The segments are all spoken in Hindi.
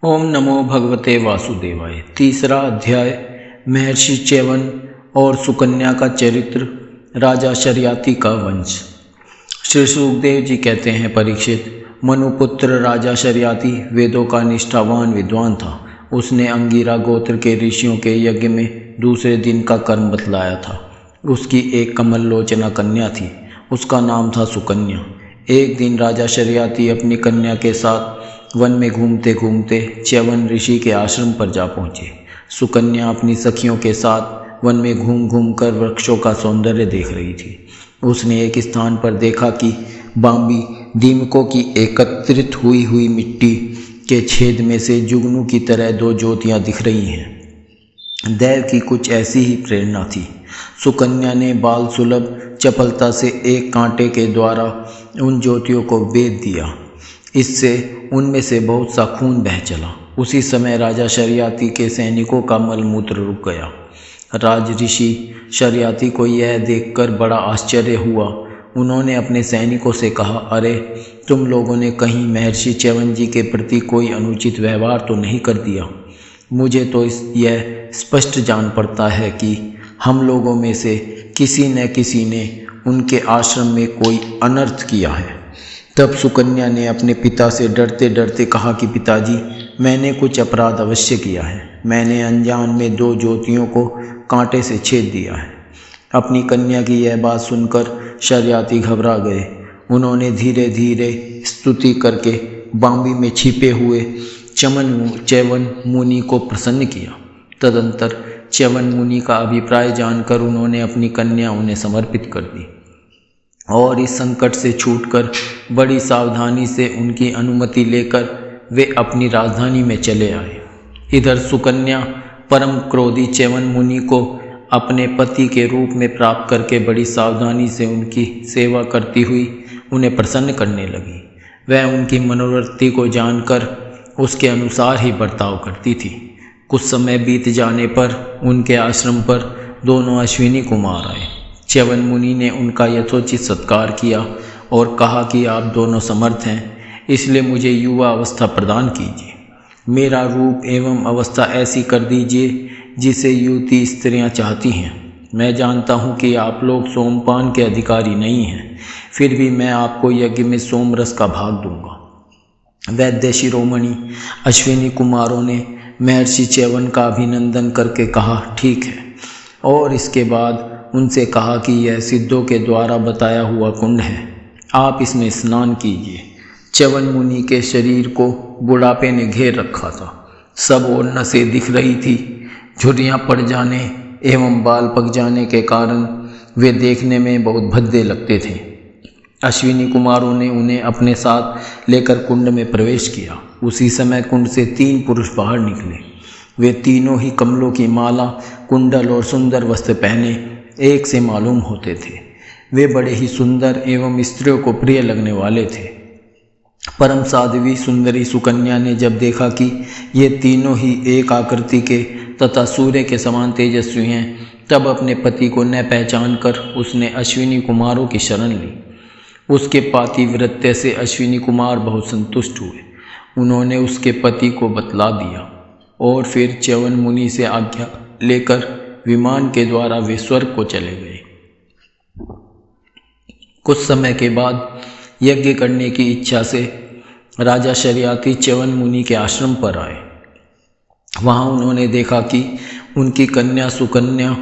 ओम नमो भगवते वासुदेवाय। तीसरा अध्याय। महर्षि च्यवन और सुकन्या का चरित्र। राजा शर्याति का वंश। श्री सुखदेव जी कहते हैं, परीक्षित, मनुपुत्र राजा शर्याति वेदों का निष्ठावान विद्वान था। उसने अंगिरा गोत्र के ऋषियों के यज्ञ में दूसरे दिन का कर्म बतलाया था। उसकी एक कमल लोचना कन्या थी, उसका नाम था सुकन्या। एक दिन राजा शर्याति अपनी कन्या के साथ वन में घूमते घूमते च्यवन ऋषि के आश्रम पर जा पहुँचे। सुकन्या अपनी सखियों के साथ वन में घूम घूम कर वृक्षों का सौंदर्य देख रही थी। उसने एक स्थान पर देखा कि बाम्बी दीमकों की एकत्रित हुई मिट्टी के छेद में से जुगनू की तरह दो ज्योतियां दिख रही हैं। दैव की कुछ ऐसी ही प्रेरणा थी। सुकन्या ने बाल सुलभ चपलता से एक कांटे के द्वारा उन ज्योतियों को वेध दिया। इससे उनमें से बहुत सा खून बह चला। उसी समय राजा शर्याति के सैनिकों का मलमूत्र रुक गया। राज ऋषि शर्याति को यह देखकर बड़ा आश्चर्य हुआ। उन्होंने अपने सैनिकों से कहा, अरे, तुम लोगों ने कहीं महर्षि च्यवन जी के प्रति कोई अनुचित व्यवहार तो नहीं कर दिया? मुझे तो यह स्पष्ट जान पड़ता है कि हम लोगों में से किसी न किसी ने उनके आश्रम में कोई अनर्थ किया है। तब सुकन्या ने अपने पिता से डरते डरते कहा कि पिताजी, मैंने कुछ अपराध अवश्य किया है। मैंने अनजान में दो ज्योतियों को कांटे से छेद दिया है। अपनी कन्या की यह बात सुनकर शर्याति घबरा गए। उन्होंने धीरे धीरे स्तुति करके बाम्बी में छिपे हुए च्यवन मुनि को प्रसन्न किया। तदंतर च्यवन मुनि का अभिप्राय जानकर उन्होंने अपनी कन्या उन्हें समर्पित कर दी और इस संकट से छूटकर बड़ी सावधानी से उनकी अनुमति लेकर वे अपनी राजधानी में चले आए। इधर सुकन्या परम क्रोधी च्यवन मुनि को अपने पति के रूप में प्राप्त करके बड़ी सावधानी से उनकी सेवा करती हुई उन्हें प्रसन्न करने लगी। वह उनकी मनोवृत्ति को जानकर उसके अनुसार ही बर्ताव करती थी। कुछ समय बीत जाने पर उनके आश्रम पर दोनों अश्विनी कुमार आए। च्यवन मुनि ने उनका यथोचित सत्कार किया और कहा कि आप दोनों समर्थ हैं, इसलिए मुझे युवा अवस्था प्रदान कीजिए। मेरा रूप एवं अवस्था ऐसी कर दीजिए जिसे युवती स्त्रियां चाहती हैं। मैं जानता हूं कि आप लोग सोमपान के अधिकारी नहीं हैं, फिर भी मैं आपको यज्ञ में सोमरस का भाग दूंगा। वैद्य शिरोमणि अश्विनी कुमारों ने महर्षि च्यवन का अभिनंदन करके कहा, ठीक है, और इसके बाद उनसे कहा कि यह सिद्धों के द्वारा बताया हुआ कुंड है, आप इसमें स्नान कीजिए। च्यवन मुनि के शरीर को बुढ़ापे ने घेर रखा था। सब ओर नसें दिख रही थी। झुर्रियाँ पड़ जाने एवं बाल पक जाने के कारण वे देखने में बहुत भद्दे लगते थे। अश्विनी कुमारों ने उन्हें अपने साथ लेकर कुंड में प्रवेश किया। उसी समय कुंड से 3 पुरुष बाहर निकले। वे तीनों ही कमलों की माला, कुंडल और सुंदर वस्त्र पहने एक से मालूम होते थे। वे बड़े ही सुंदर एवं स्त्रियों को प्रिय लगने वाले थे। परम साध्वी सुंदरी सुकन्या ने जब देखा कि ये तीनों ही एक आकृति के तथा सूर्य के समान तेजस्वी हैं, तब अपने पति को न पहचान कर उसने अश्विनी कुमारों की शरण ली। उसके पातिव्रत्य से अश्विनी कुमार बहुत संतुष्ट हुए। उन्होंने उसके पति को बतला दिया और फिर च्यवन मुनि से आज्ञा लेकर विमान के द्वारा वे स्वर्ग को चले गए। कुछ समय के बाद यज्ञ करने की इच्छा से राजा शर्याति च्यवन मुनि के आश्रम पर आए। वहां उन्होंने देखा कि उनकी कन्या सुकन्या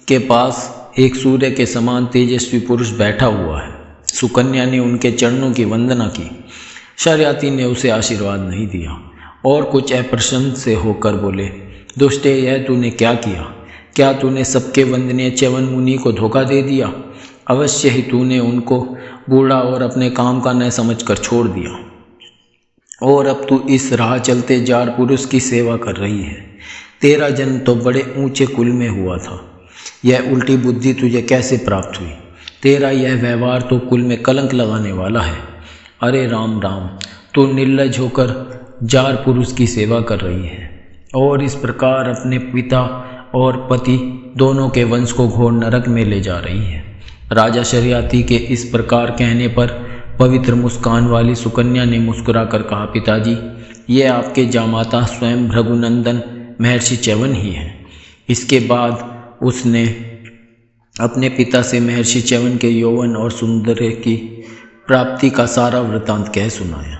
के पास एक सूर्य के समान तेजस्वी पुरुष बैठा हुआ है। सुकन्या ने उनके चरणों की वंदना की। शर्याति ने उसे आशीर्वाद नहीं दिया और कुछ अप्रसन्न से होकर बोले, दुष्टे, यह तूने क्या किया? क्या तूने सबके वंदनीय च्यवन मुनि को धोखा दे दिया? अवश्य ही तूने उनको बूढ़ा और अपने काम का न समझकर छोड़ दिया, और अब तू इस राह चलते जार पुरुष की सेवा कर रही है। तेरा जन्म तो बड़े ऊंचे कुल में हुआ था। यह उल्टी बुद्धि तुझे कैसे प्राप्त हुई? तेरा यह व्यवहार तो कुल में कलंक लगाने वाला है। अरे राम राम, तू निर्लज होकर जार पुरुष की सेवा कर रही है और इस प्रकार अपने पिता और पति दोनों के वंश को घोर नरक में ले जा रही है। राजा शर्याति के इस प्रकार कहने पर पवित्र मुस्कान वाली सुकन्या ने मुस्कुराकर कहा, पिताजी, ये आपके जामाता स्वयं भृगुनंदन महर्षि च्यवन ही हैं। इसके बाद उसने अपने पिता से महर्षि च्यवन के यौवन और सौंदर्य की प्राप्ति का सारा वृतांत कह सुनाया।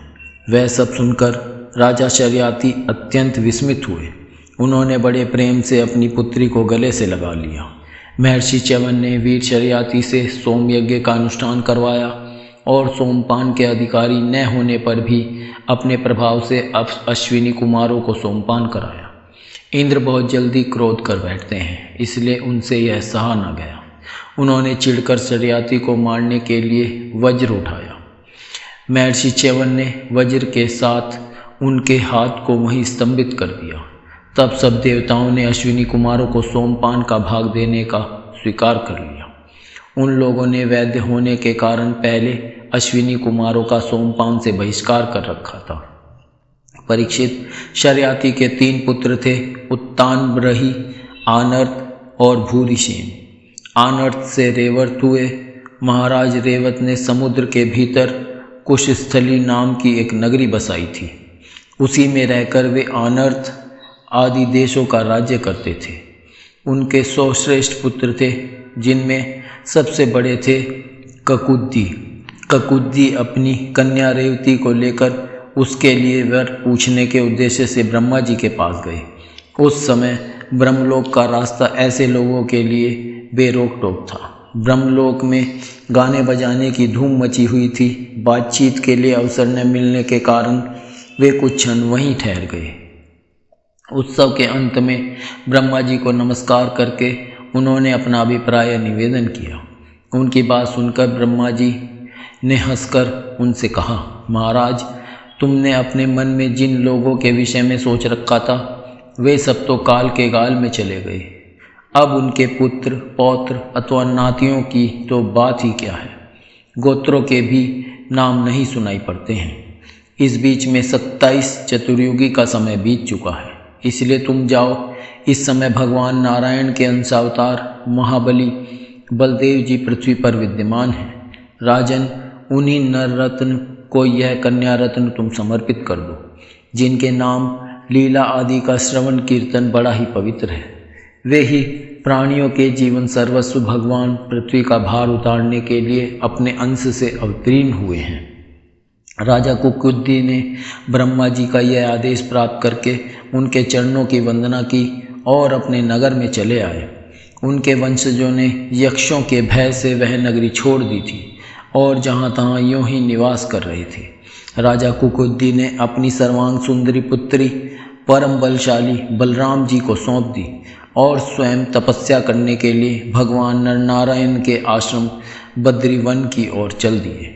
वह सब सुनकर राजा शर्याती अत्यंत विस्मित हुए। उन्होंने बड़े प्रेम से अपनी पुत्री को गले से लगा लिया। महर्षि च्यवन ने वीर शर्याती से सोमयज्ञ का अनुष्ठान करवाया और सोमपान के अधिकारी न होने पर भी अपने प्रभाव से अश्विनी कुमारों को सोमपान कराया। इंद्र बहुत जल्दी क्रोध कर बैठते हैं, इसलिए उनसे यह सहा न गया। उन्होंने चिढ़कर शर्याती को मारने के लिए वज्र उठाया। महर्षि च्यवन ने वज्र के साथ उनके हाथ को वहीं स्तंभित कर दिया। तब सब देवताओं ने अश्विनी कुमारों को सोमपान का भाग देने का स्वीकार कर लिया। उन लोगों ने वैद्य होने के कारण पहले अश्विनी कुमारों का सोमपान से बहिष्कार कर रखा था। परीक्षित, शर्याती के 3 पुत्र थे, उत्तानब्रही, आनर्त और भूरिसेन। आनर्त से रेवत हुए। महाराज रेवत ने समुद्र के भीतर कुशस्थली नाम की एक नगरी बसाई थी। उसी में रहकर वे आनर्त आदि देशों का राज्य करते थे। उनके 100 श्रेष्ठ पुत्र थे, जिनमें सबसे बड़े थे ककुद्दी। ककुद्दी अपनी कन्या रेवती को लेकर उसके लिए वर पूछने के उद्देश्य से ब्रह्मा जी के पास गए। उस समय ब्रह्मलोक का रास्ता ऐसे लोगों के लिए बेरोक टोक था। ब्रह्मलोक में गाने बजाने की धूम मची हुई थी। बातचीत के लिए अवसर न मिलने के कारण वे कुछ क्षण वहीं ठहर गए। उत्सव के अंत में ब्रह्मा जी को नमस्कार करके उन्होंने अपना अभिप्राय निवेदन किया। उनकी बात सुनकर ब्रह्मा जी ने हंसकर उनसे कहा, महाराज, तुमने अपने मन में जिन लोगों के विषय में सोच रखा था वे सब तो काल के गाल में चले गए। अब उनके पुत्र, पौत्र अथवा नातियों की तो बात ही क्या है। गोत्रों के भी नाम नहीं सुनाई पड़ते हैं। इस बीच में 27 चतुर्युगी का समय बीत चुका है। इसलिए तुम जाओ। इस समय भगवान नारायण के अंशावतार महाबली बलदेव जी पृथ्वी पर विद्यमान हैं। राजन, उन्हीं नर रत्न को यह कन्या रत्न तुम समर्पित कर दो, जिनके नाम, लीला आदि का श्रवण कीर्तन बड़ा ही पवित्र है। वे ही प्राणियों के जीवन सर्वस्व भगवान पृथ्वी का भार उतारने के लिए अपने अंश से अवतीर्ण हुए हैं। राजा कुकुद्दी ने ब्रह्मा जी का यह आदेश प्राप्त करके उनके चरणों की वंदना की और अपने नगर में चले आए। उनके वंशजों ने यक्षों के भय से वह नगरी छोड़ दी थी और जहाँ तहाँ यूं ही निवास कर रहे थे। राजा कुकुद्दी ने अपनी सर्वांग सुंदरी पुत्री परम बलशाली बलराम जी को सौंप दी और स्वयं तपस्या करने के लिए भगवान नरनारायण के आश्रम बद्रीवन की ओर चल दिए।